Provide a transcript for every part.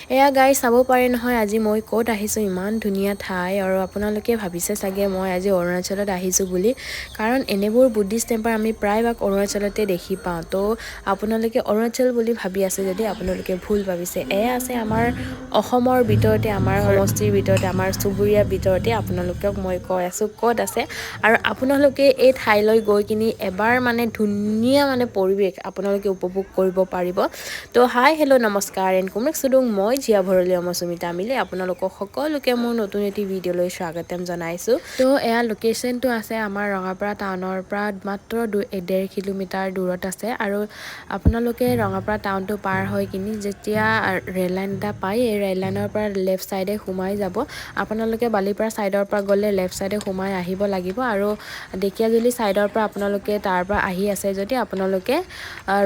এয়া গাই চাব পাৰে নহয় আজি মই ক'ত আহিছোঁ ইমান ধুনীয়া ঠাই আৰু আপোনালোকে ভাবিছে চাগে মই আজি অৰুণাচলত আহিছোঁ বুলি কাৰণ এনেবোৰ বুদ্ধিষ্ট টেম্পল আমি প্ৰায়ভাগ অৰুণাচলতে দেখি পাওঁ তো আপোনালোকে অৰুণাচল বুলি ভাবি আছে যদি আপোনালোকে ভুল ভাবিছে এয়া আছে আমাৰ অসমৰ ভিতৰতে আমাৰ সমষ্টিৰ ভিতৰতে আমাৰ চুবুৰীয়াৰ ভিতৰতে আপোনালোকক মই কৈ আছোঁ ক'ত আছে আৰু আপোনালোকে এই ঠাইলৈ গৈ কিনি এবাৰ মানে ধুনীয়া মানে পৰিৱেশ আপোনালোকে উপভোগ কৰিব পাৰিব তো হাই হেল্ল' নমস্কাৰ এণ্ড কুমক চুডুং মই জিয়া ভৰলী অমস্মিতা মিলে আপোনালোকক সকলোকে মোৰ নতুন এটি ভিডিঅ'লৈ স্বাগতম জনাইছোঁ তো এয়া লোকেশ্যনটো আছে আমাৰ ৰঙাপাৰা টাউনৰ পৰা মাত্ৰ 1.5 কিলোমিটাৰ দূৰত আছে আৰু আপোনালোকে ৰঙাপাৰা টাউনটো পাৰ হৈ কিনি যেতিয়া ৰেল লাইন এটা পায় এই ৰেল লাইনৰ পৰা লেফ্ট ছাইডে সোমাই যাব আপোনালোকে বালিপাৰা ছাইডৰ পৰা গ'লে লেফ্ট ছাইডে সোমাই আহিব লাগিব আৰু ঢেকীয়াজুলি ছাইডৰ পৰা আপোনালোকে তাৰ পৰা আহি আছে যদি আপোনালোকে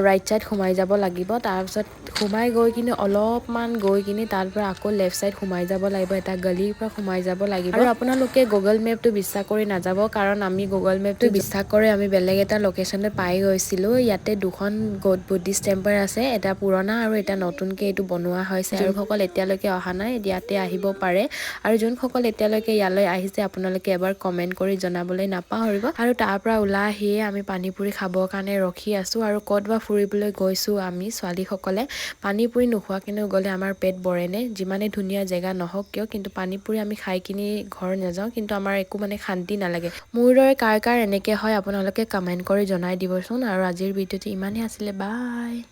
ৰাইট ছাইড সোমাই যাব লাগিব তাৰপিছত সোমাই গৈ কিনি অলপমান গৈ কিনি তাৰ পৰা আকৌ লেফ্ট ছাইড সোমাই যাব লাগিব এটা গলিৰ পৰা সোমাই যাব লাগিব আৰু আপোনালোকে গুগল মেপটো বিশ্বাস কৰি নাযাব কাৰণ আমি গুগল মেপটো বিশ্বাস কৰি আমি বেলেগ এটা লোকেশ্যনলৈ পাই গৈছিলোঁ ইয়াতে দুখন বুদ্ধিষ্ট টেম্পল আছে এটা পুৰণা আৰু এটা নতুনকৈ এইটো বনোৱা হৈছে যোনসকল এতিয়ালৈকে অহা নাই ইয়াতে আহিব পাৰে আৰু যোনসকল এতিয়ালৈকে ইয়ালৈ আহিছে আপোনালোকে এবাৰ কমেণ্ট কৰি জনাবলৈ নাপাহৰিব আৰু তাৰ পৰা ওলাই আহিয়ে আমি পানীপুৰি খাবৰ কাৰণে ৰখি আছোঁ আৰু ক'ত বা ফুৰিবলৈ গৈছোঁ আমি ছোৱালীসকলে পানীপুৰি নোখোৱাকেনে গ'লে আমাৰ পেট ভৰেনে যিমানে ধুনীয়া জেগা নহওক কিয় কিন্তু পানীপুৰি আমি খাই কিনি ঘৰ নাযাওঁ কিন্তু আমাৰ একো মানে শান্তি নালাগে মোৰ দৰে কাৰ কাৰ এনেকৈ হয় আপোনালোকে কমেণ্ট কৰি জনাই দিবচোন আৰু আজিৰ ভিডিঅ'টো ইমানেই আছিলে বাই।